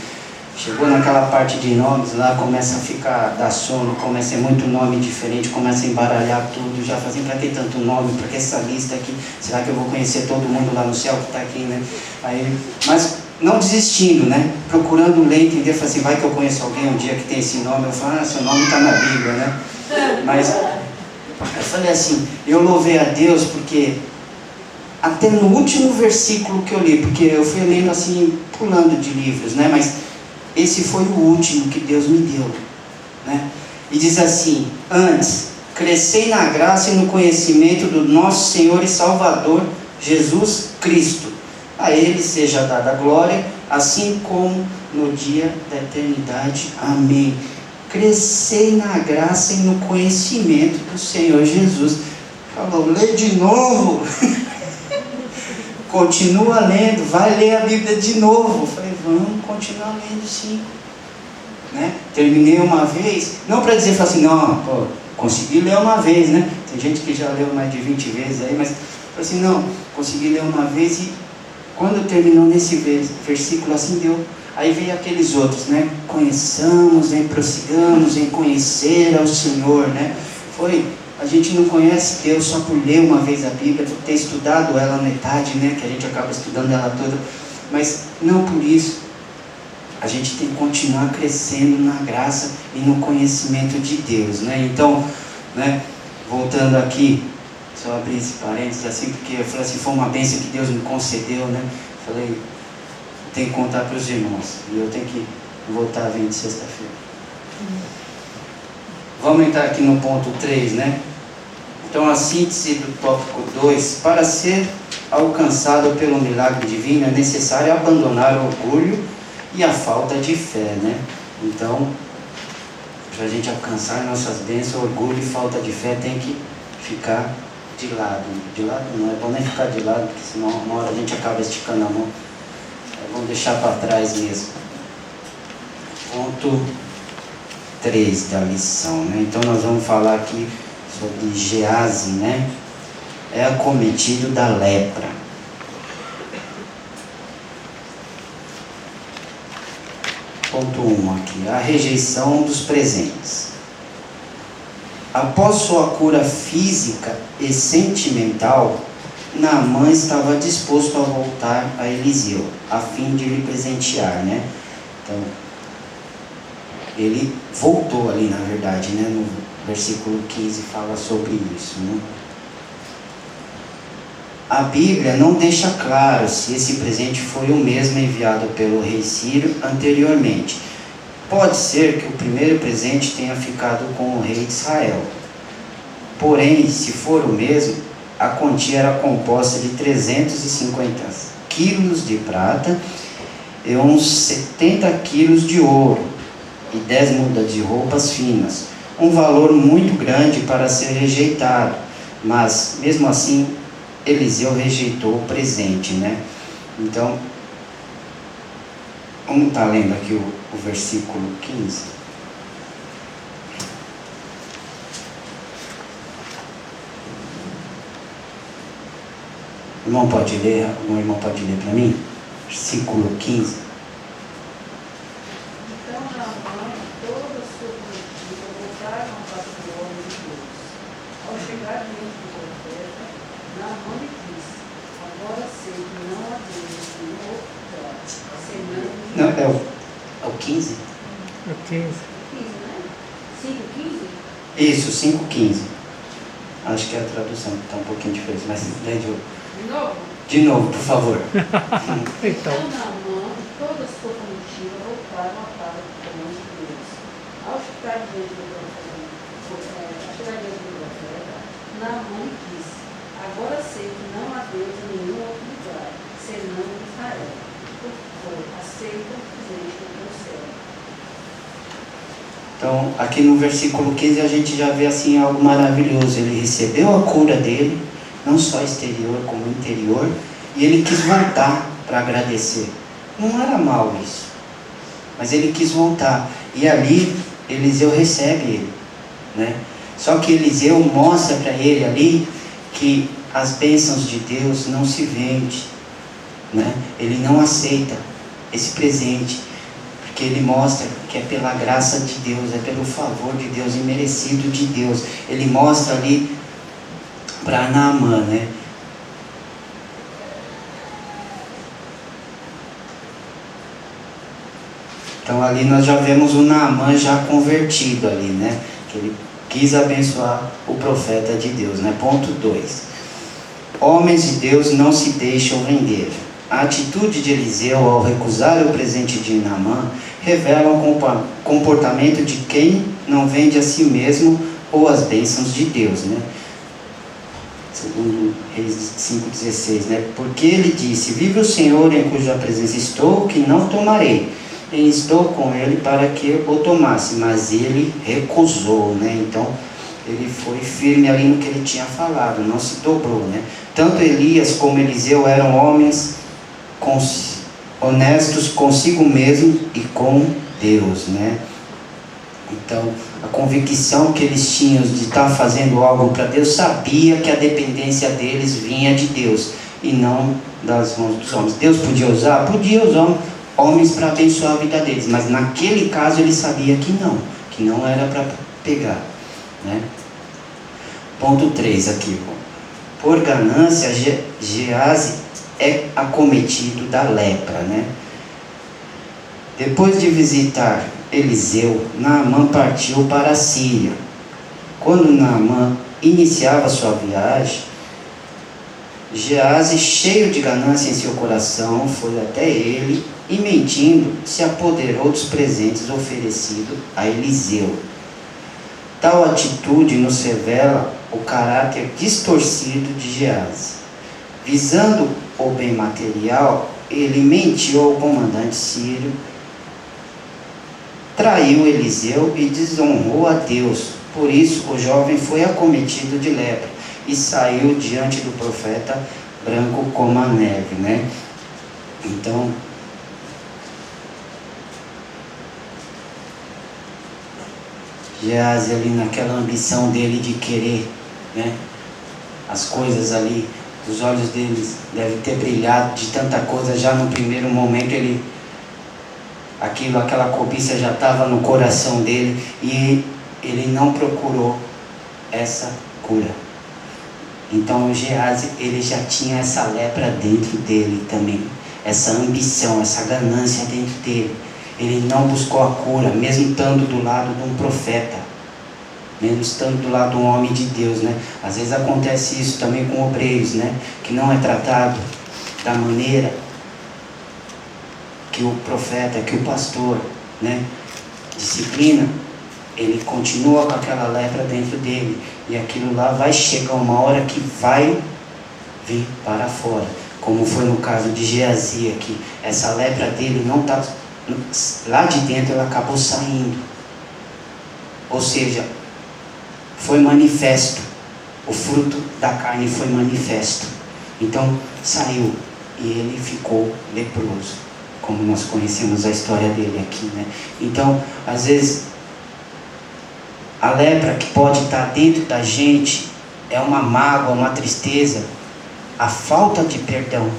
Chegou naquela parte de nomes lá, começa a ficar, dar sono, começa a ser muito nome diferente, começa a embaralhar tudo, já fazem, para que tanto nome, para que essa lista aqui, será que eu vou conhecer todo mundo lá no céu que está aqui, né? Aí, mas não desistindo, né? Procurando ler, entender, falei assim, vai que eu conheço alguém um dia que tem esse nome, eu falo, seu nome está na Bíblia, né? Mas eu falei assim, eu louvei a Deus porque até no último versículo que eu li, porque eu fui lendo assim, pulando de livros, né? Mas esse foi o último que Deus me deu, né? E diz assim: antes, crescei na graça e no conhecimento do nosso Senhor e Salvador Jesus Cristo. A Ele seja dada a glória, assim como no dia da eternidade. Amém. Crescei na graça e no conhecimento do Senhor Jesus. Falou, lê de novo. Continua lendo, vai ler a Bíblia de novo. Eu falei, vamos continuar lendo sim, né? Terminei uma vez, não para dizer assim, não, pô, consegui ler uma vez, né? Tem gente que já leu mais de 20 vezes aí, mas assim, não, consegui ler uma vez. E quando terminou nesse versículo assim, deu, aí veio aqueles outros, né? Conheçamos, prossigamos em conhecer ao Senhor, né? A gente não conhece Deus só por ler uma vez a Bíblia, por ter estudado ela metade, né? Que a gente acaba estudando ela toda, mas não por isso. A gente tem que continuar crescendo na graça e no conhecimento de Deus, né? Então, né? Voltando aqui, só abrir esse parênteses assim, porque eu falei assim, foi uma bênção que Deus me concedeu, né? Falei, tem que contar para os irmãos, e eu tenho que voltar a vir de sexta-feira. Vamos entrar aqui no ponto 3, né? Então a síntese do tópico 2: para ser alcançado pelo milagre divino é necessário abandonar o orgulho e a falta de fé, né? Então, para a gente alcançar nossas bênçãos, orgulho e falta de fé tem que ficar de lado. De lado não é bom nem ficar de lado, porque senão uma hora a gente acaba esticando a mão. Vamos deixar para trás mesmo. Ponto 3 da lição, né? Então nós vamos falar aqui sobre Geazi, né? É acometido da lepra. Ponto 1 aqui, a rejeição dos presentes. Após sua cura física e sentimental, Naamã estava disposto a voltar a Eliseu, a fim de lhe presentear, né? Então, ele voltou ali, na verdade, né? No versículo 15 fala sobre isso, né? A Bíblia não deixa claro se esse presente foi o mesmo enviado pelo rei Sírio anteriormente. Pode ser que o primeiro presente tenha ficado com o rei de Israel. Porém, se for o mesmo, a quantia era composta de 350 quilos de prata e uns 70 quilos de ouro e 10 mudas de roupas finas. Um valor muito grande para ser rejeitado, mas mesmo assim Eliseu rejeitou o presente, né? Então, vamos estar lendo aqui o versículo 15. O irmão pode ler? O irmão pode ler para mim? Versículo 15. Então Naamã e toda a sua comitiva voltaram à casa do homem de Deus. Ao chegar diante do profeta, Naamã lhe disse: agora sei que não há Deus nenhum outro lugar, senão Não, é o 15? O 15. 15, né? 5, 15? Isso, 5,15. Acho que é a tradução que está um pouquinho diferente, mas lê de novo. De novo? De novo, por favor. Então, Naamã e toda a sua comitiva voltaram à casa do homem de Deus. Ao chegar diante do profeta, Naamã lhe disse: agora sei que não há Deus em nenhum outro lugar, senão em Israel. Por favor, aceita o presente do teu céu. Então, aqui no versículo 15 a gente já vê assim algo maravilhoso. Ele recebeu a cura dele, não só exterior como interior, e ele quis voltar para agradecer. Não era mal isso, mas ele quis voltar. E ali Eliseu recebe ele, né? Só que Eliseu mostra para ele ali que as bênçãos de Deus não se vendem, né? Ele não aceita esse presente, porque ele mostra que é pela graça de Deus, é pelo favor de Deus, imerecido de Deus. Ele mostra ali para Naamã, né? Então ali nós já vemos o Naamã já convertido ali, né? Que ele quis abençoar o profeta de Deus, né? Ponto 2. Homens de Deus não se deixam vender. A atitude de Eliseu ao recusar o presente de Naamã revela o comportamento de quem não vende a si mesmo ou as bênçãos de Deus, né? Segundo Reis 5,16, né? Porque ele disse: vive o Senhor em cuja presença estou, que não tomarei. E estou com ele para que o tomasse, mas ele recusou, né? Então, ele foi firme ali no que ele tinha falado, não se dobrou, né? Tanto Elias como Eliseu eram homens honestos consigo mesmo e com Deus, né? Então, a convicção que eles tinham de estar fazendo algo para Deus, sabia que a dependência deles vinha de Deus e não das mãos dos homens. Deus podia usar? Podia usar homens para abençoar a vida deles, mas naquele caso ele sabia que não era para pegar, né? Ponto 3 aqui. Por ganância, Geazi é acometido da lepra, né? Depois de visitar Eliseu, Naamã partiu para a Síria. Quando Naamã iniciava sua viagem, Geazi, cheio de ganância em seu coração, foi até ele e, mentindo, se apoderou dos presentes oferecidos a Eliseu. Tal atitude nos revela o caráter distorcido de Geazi. Visando o bem material, ele mentiu ao comandante sírio, traiu Eliseu e desonrou a Deus. Por isso o jovem foi acometido de lepra e saiu diante do profeta branco como a neve, né? Então, Geazi ali naquela ambição dele de querer, né, as coisas ali, os olhos deles devem ter brilhado de tanta coisa, já no primeiro momento aquela cobiça já estava no coração dele e ele não procurou essa cura. Então Geazi, ele já tinha essa lepra dentro dele também, essa ambição, essa ganância dentro dele. Ele não buscou a cura, mesmo estando do lado de um profeta, mesmo estando do lado de um homem de Deus, né? Às vezes acontece isso também com obreiros, né? Que não é tratado da maneira que o profeta, que o pastor, né? Disciplina. Ele continua com aquela lepra dentro dele, e aquilo lá vai chegar uma hora que vai vir para fora, como foi no caso de Geazi aqui. Essa lepra dele não está lá de dentro, ela acabou saindo, ou seja, foi manifesto, o fruto da carne foi manifesto, então saiu, e ele ficou leproso, como nós conhecemos a história dele aqui, né? Então, às vezes, a lepra que pode estar dentro da gente é uma mágoa, uma tristeza, a falta de perdão.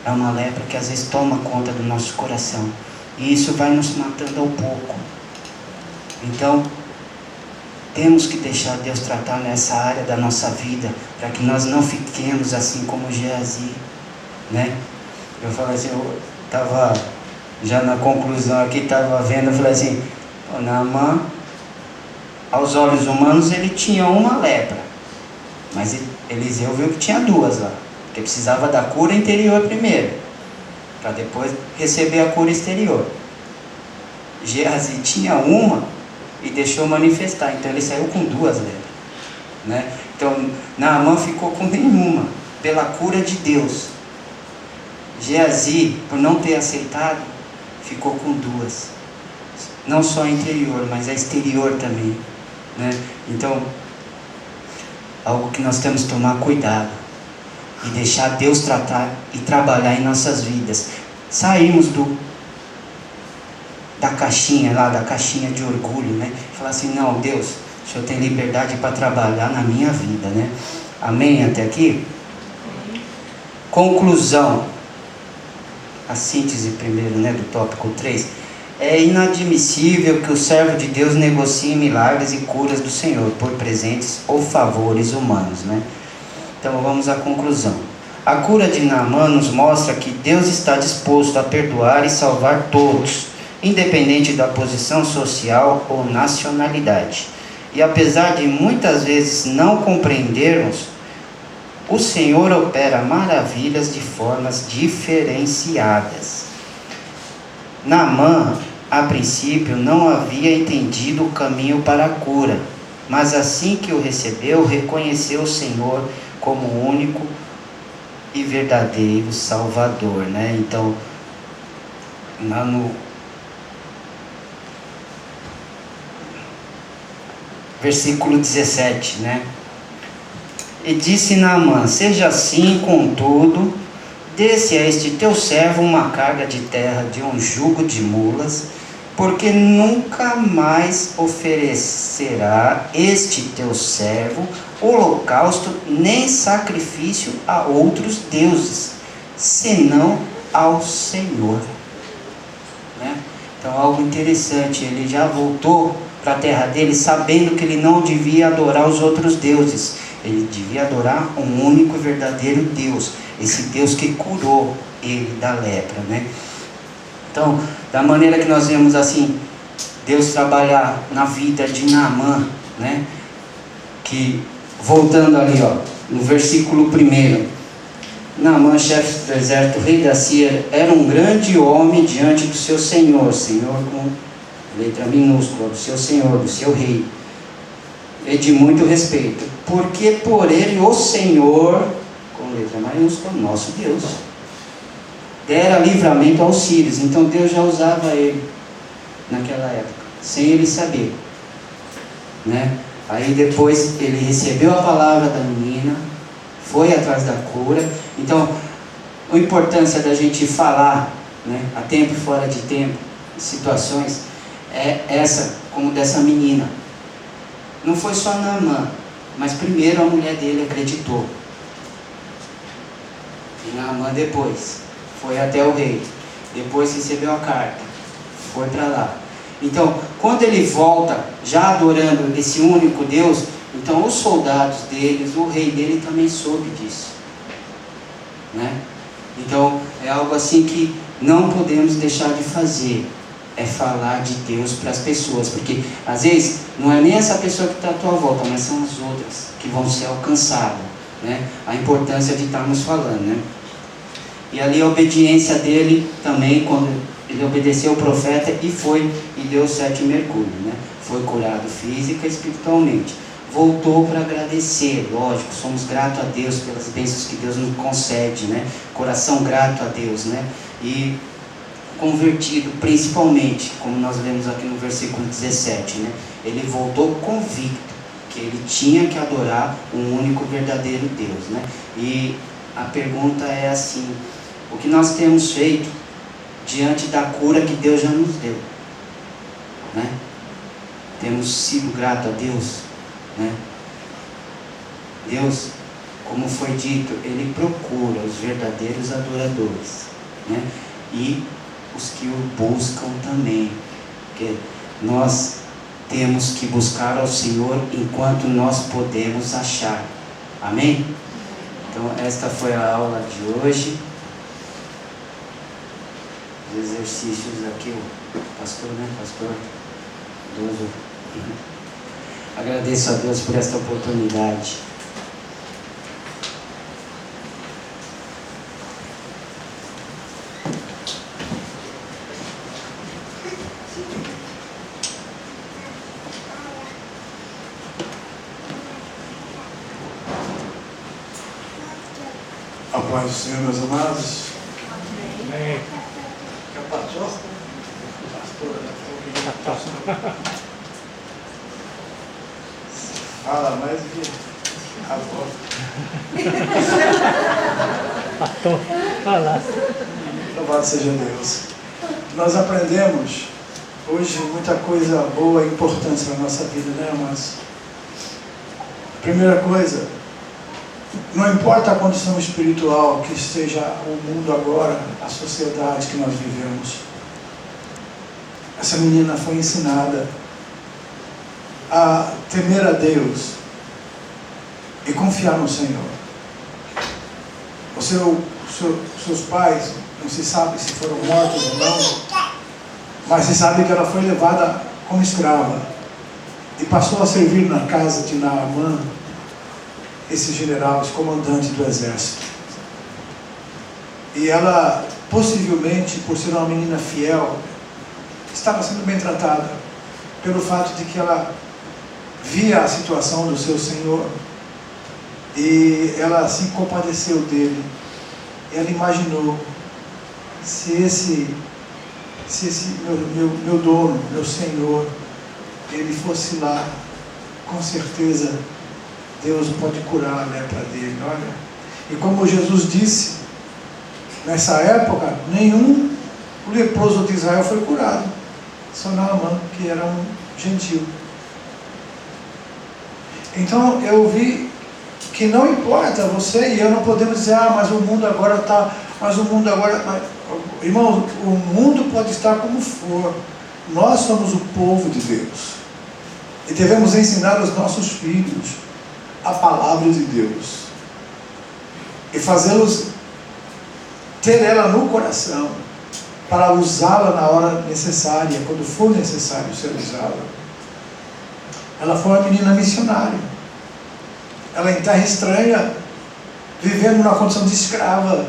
É uma lepra que às vezes toma conta do nosso coração, e isso vai nos matando ao pouco. Então, temos que deixar Deus tratar nessa área da nossa vida, para que nós não fiquemos assim como Geazi, né? Eu falei assim, eu estava já na conclusão aqui, estava vendo, eu falei assim, Naamã, aos olhos humanos ele tinha uma lepra, mas Eliseu viu que tinha duas lá, porque precisava da cura interior primeiro, para depois receber a cura exterior. Geazi tinha uma e deixou manifestar, então ele saiu com duas lepras, né? Então Naamã ficou com nenhuma, pela cura de Deus. Geazi, por não ter aceitado, ficou com duas, não só a interior, mas a exterior também, né? Então, algo que nós temos que tomar cuidado e deixar Deus tratar e trabalhar em nossas vidas. Saímos da caixinha lá, da caixinha de orgulho, né? Falar assim, não, Deus, o Senhor tem liberdade para trabalhar na minha vida, né? Amém até aqui? Conclusão, a síntese primeiro, né, do tópico 3. É inadmissível que o servo de Deus negocie milagres e curas do Senhor por presentes ou favores humanos, né? Então vamos à conclusão. A cura de Naamã nos mostra que Deus está disposto a perdoar e salvar todos, independente da posição social ou nacionalidade. E apesar de muitas vezes não compreendermos, o Senhor opera maravilhas de formas diferenciadas. Naamã, a princípio, não havia entendido o caminho para a cura, mas assim que o recebeu, reconheceu o Senhor como o único e verdadeiro Salvador, né? Então, lá no versículo 17, né? E disse Naamã, seja assim, contudo, dê-se a este teu servo uma carga de terra de um jugo de mulas, porque nunca mais oferecerá este teu servo holocausto nem sacrifício a outros deuses, senão ao Senhor. Né? Então, algo interessante, ele já voltou para a terra dele sabendo que ele não devia adorar os outros deuses, ele devia adorar um único e verdadeiro Deus, esse Deus que curou ele da lepra, né? Então, da maneira que nós vemos assim, Deus trabalhar na vida de Naamã, né? Que, voltando ali, ó, no versículo 1, Naamã, chefe do exército, rei da Síria, era um grande homem diante do seu Senhor, Senhor com letra minúscula, do seu Senhor, do seu rei, e de muito respeito, porque por ele o Senhor, com letra maiúscula, nosso Deus, dera livramento aos sírios. Então Deus já usava ele naquela época, sem ele saber, né? Aí depois ele recebeu a palavra da menina, foi atrás da cura. Então, a importância da gente falar, né, a tempo e fora de tempo, situações, é essa, como dessa menina. Não foi só Naamã, mas primeiro a mulher dele acreditou. E Naamã depois foi até o rei, depois recebeu a carta, foi para lá. Então, quando ele volta, já adorando esse único Deus, Então os soldados deles, o rei dele também soube disso, né? Então é algo assim que não podemos deixar de fazer, é falar de Deus para as pessoas, porque às vezes não é nem essa pessoa que está à tua volta, mas são as outras que vão ser alcançadas, né? A importância de estarmos falando, né? E ali a obediência dele também, quando ele obedeceu o profeta e foi e deu 7 mergulhos, né? Foi curado física e espiritualmente. Voltou para agradecer, lógico, somos gratos a Deus pelas bênçãos que Deus nos concede, né? Coração grato a Deus, né? E convertido principalmente, como nós lemos aqui no versículo 17, né? Ele voltou convicto que ele tinha que adorar um único verdadeiro Deus, né? E a pergunta é assim: o que nós temos feito diante da cura que Deus já nos deu, né? Temos sido gratos a Deus, né? Deus, como foi dito, Ele procura os verdadeiros adoradores, né? E os que o buscam também, porque nós temos que buscar ao Senhor enquanto nós podemos achar. Amém? Então esta foi a aula de hoje. Os exercícios aqui, o pastor, né? Pastor Doso. Agradeço a Deus por esta oportunidade. A paz do Senhor, meus amados. Amém. Já passou? Pastora, fala mais do que a voz. Pastor, fala. Louvado seja Deus. Nós aprendemos hoje muita coisa boa e importante na nossa vida, né, amados? Primeira coisa, não importa a condição espiritual que esteja o mundo agora, a sociedade que nós vivemos. Essa menina foi ensinada a temer a Deus e confiar no Senhor. Seus pais, não se sabe se foram mortos ou não, mas se sabe que ela foi levada como escrava e passou a servir na casa de Naamã, esse general, esse comandante do exército. E ela, possivelmente, por ser uma menina fiel, estava sendo bem tratada, pelo fato de que ela via a situação do seu senhor, e ela se compadeceu dele. Ela imaginou, se esse meu dono, meu senhor, ele fosse lá, com certeza Deus pode curar a lepra dele, olha. E como Jesus disse, nessa época, nenhum leproso de Israel foi curado, só Naamã, que era um gentil. Então eu vi que não importa, você e eu não podemos dizer, mas o mundo agora está, irmãos, o mundo pode estar como for, nós somos o povo de Deus, e devemos ensinar aos nossos filhos a palavra de Deus, e fazê-los ter ela no coração, para usá-la na hora necessária, quando for necessário ser usada. Ela foi uma menina missionária, ela em terra estranha, vivendo numa condição de escrava,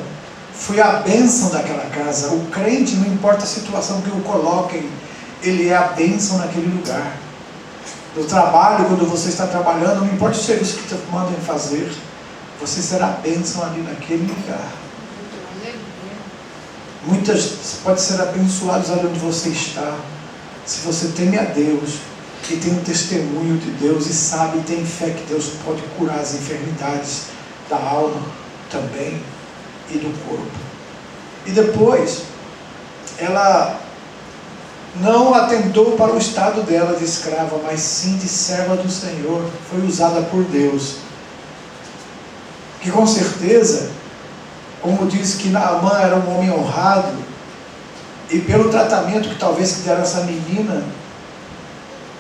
foi a bênção daquela casa. O crente, não importa a situação que o coloquem, ele é a bênção naquele lugar. No trabalho, quando você está trabalhando, não importa o serviço que te mandem fazer, você será a bênção ali naquele lugar. Muitas pode ser abençoados ali onde você está, se você teme a Deus e tem um testemunho de Deus e sabe e tem fé que Deus pode curar as enfermidades da alma também e do corpo. E depois ela não atentou para o estado dela de escrava, mas sim de serva do Senhor. Foi usada por Deus, que com certeza, como diz que Naamã era um homem honrado, e pelo tratamento que talvez que deram a essa menina,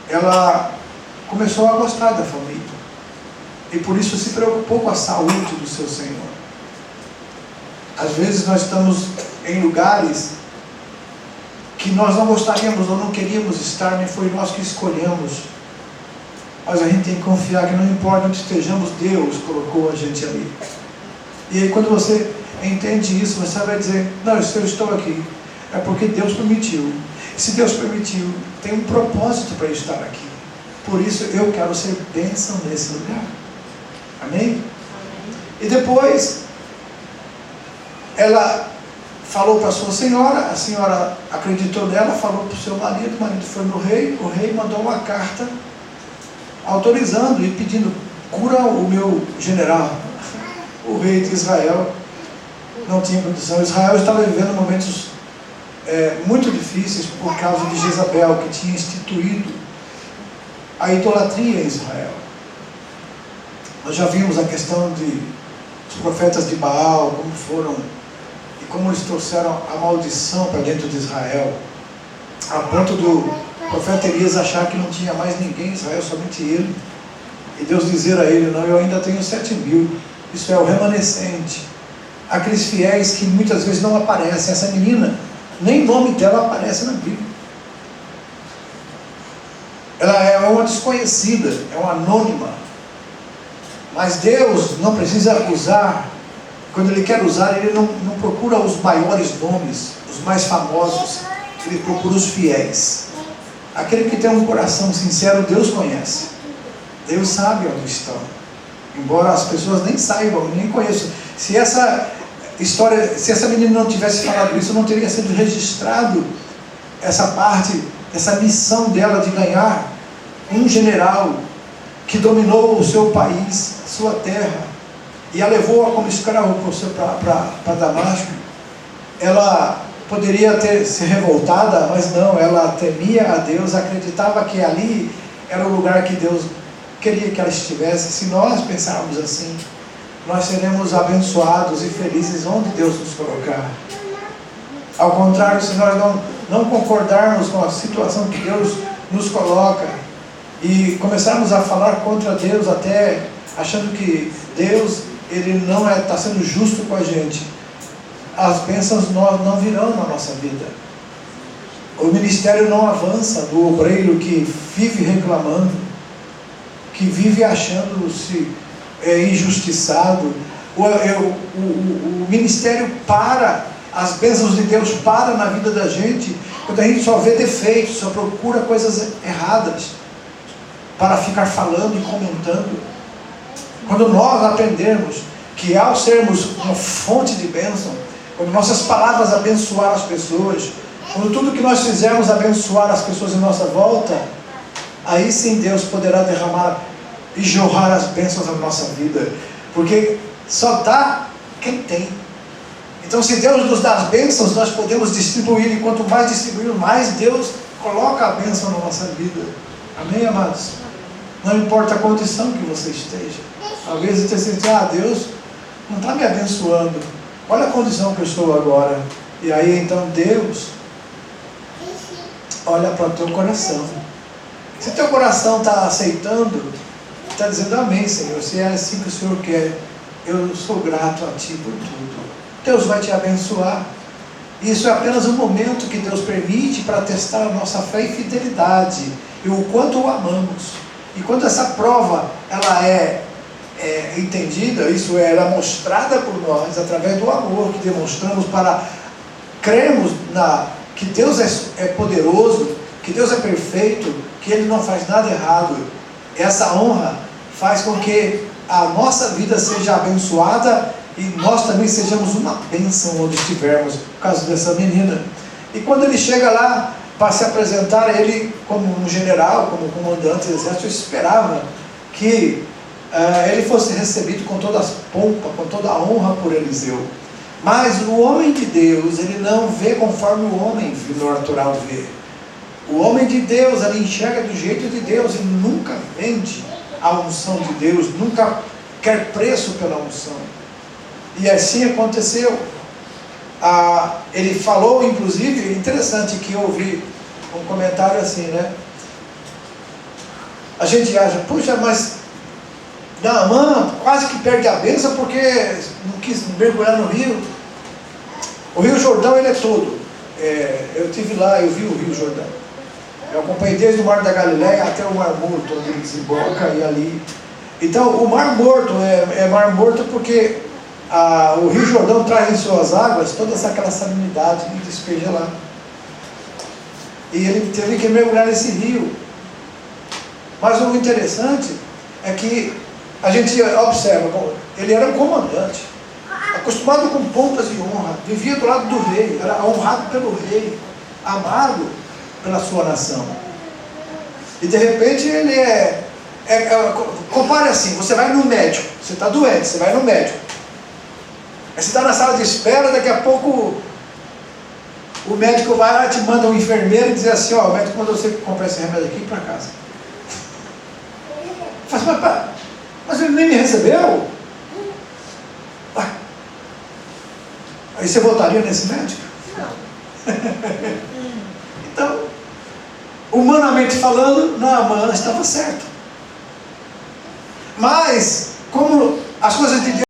ela começou a gostar da família. e por isso se preocupou com a saúde do seu Senhor. Às vezes nós estamos em lugares que nós não gostaríamos ou não queríamos estar, nem foi nós que escolhemos. Mas a gente tem que confiar que não importa onde estejamos, Deus colocou a gente ali. E aí quando você entende isso, você vai dizer, não, se eu estou aqui, é porque Deus permitiu. Se Deus permitiu, tem um propósito para eu estar aqui. Por isso eu quero ser bênção nesse lugar. Amém? E depois, ela falou para a sua senhora, a senhora acreditou nela, falou para o seu marido, o marido foi no rei, o rei mandou uma carta autorizando e pedindo, cura o meu general. O rei de Israel não tinha condição. Israel estava vivendo momentos muito difíceis por causa de Jezabel, que tinha instituído a idolatria em Israel. Nós já vimos a questão dos profetas de Baal, como foram e como eles trouxeram a maldição para dentro de Israel, a ponto do profeta Elias achar que não tinha mais ninguém em Israel, somente ele, e Deus dizer a ele, não, eu ainda tenho 7.000, isso é o remanescente. Aqueles fiéis que muitas vezes não aparecem. Essa menina, nem nome dela aparece na Bíblia. Ela é uma desconhecida, é uma anônima. Mas Deus não precisa usar, quando Ele quer usar, Ele não procura os maiores nomes, os mais famosos, Ele procura os fiéis. Aquele que tem um coração sincero, Deus conhece. Deus sabe onde estão. Embora as pessoas nem saibam, nem conheçam. Se essa história, se essa menina não tivesse falado isso, não teria sido registrado essa parte, essa missão dela de ganhar um general que dominou o seu país, a sua terra, e a levou como escravo para Damasco. Ela poderia ter se revoltada, mas não, ela temia a Deus, acreditava que ali era o lugar que Deus queria que ela estivesse. Se nós pensarmos assim, nós seremos abençoados e felizes onde Deus nos colocar. Ao contrário, se nós não concordarmos com a situação que Deus nos coloca e começarmos a falar contra Deus, até achando que Deus Ele não está sendo justo com a gente, as bênçãos não virão na nossa vida. O ministério não avança do obreiro que vive reclamando, que vive achando-se injustiçado. O ministério para, as bênçãos de Deus param na vida da gente quando a gente só vê defeitos, só procura coisas erradas para ficar falando e comentando. Quando nós aprendermos que ao sermos uma fonte de bênção, quando nossas palavras abençoar as pessoas, quando tudo que nós fizermos abençoar as pessoas em nossa volta, aí sim Deus poderá derramar e jorrar as bênçãos na nossa vida, porque só dá quem tem. Então, se Deus nos dá as bênçãos, nós podemos distribuir, e quanto mais distribuir, mais Deus coloca a bênção na nossa vida. Amém, amados? Não importa a condição que você esteja. Talvez você esteja, Deus não está me abençoando, olha a condição que eu estou agora. E aí então Deus olha para o teu coração. Se teu coração está aceitando, está dizendo amém, Senhor, se é assim que o Senhor quer, eu sou grato a Ti por tudo. Deus vai te abençoar. Isso é apenas um momento que Deus permite para testar a nossa fé e fidelidade, e o quanto o amamos. E quando essa prova ela é entendida, isso ela é mostrada por nós através do amor que demonstramos para crermos que Deus é poderoso, que Deus é perfeito, que Ele não faz nada errado. Essa honra faz com que a nossa vida seja abençoada e nós também sejamos uma bênção onde estivermos, por causa dessa menina. E quando ele chega lá para se apresentar, ele como um general, como comandante do exército, esperava que ele fosse recebido com toda a pompa, com toda a honra por Eliseu. Mas o homem de Deus, ele não vê conforme o homem natural vê. O homem de Deus, ele enxerga do jeito de Deus e nunca vende a unção de Deus, nunca quer preço pela unção. E assim aconteceu. Ele falou, inclusive, interessante que eu ouvi um comentário assim, né? A gente acha, puxa, mas Naamã quase que perde a bênção porque não quis mergulhar no rio. O Rio Jordão, ele é todo. Eu estive lá, eu vi o Rio Jordão. Eu acompanhei desde o Mar da Galileia até o Mar Morto, onde ele desemboca e ali. Então, o Mar Morto é Mar Morto porque o Rio Jordão traz em suas águas toda aquela salinidade e despeja lá. E ele teve que mergulhar nesse rio. Mas o interessante é que a gente observa, bom, ele era um comandante, acostumado com pompas e honra, vivia do lado do rei, era honrado pelo rei, amado pela sua nação. E de repente ele compare assim, você vai no médico, você está doente, você vai no médico. Aí você está na sala de espera, daqui a pouco o médico vai lá, te manda um enfermeiro e diz assim, ó, o médico mandou você comprar esse remédio aqui para casa. Mas ele nem me recebeu? Aí você votaria nesse médico? Não. Então, humanamente falando, Naamã estava certo. Mas, como as coisas de Deus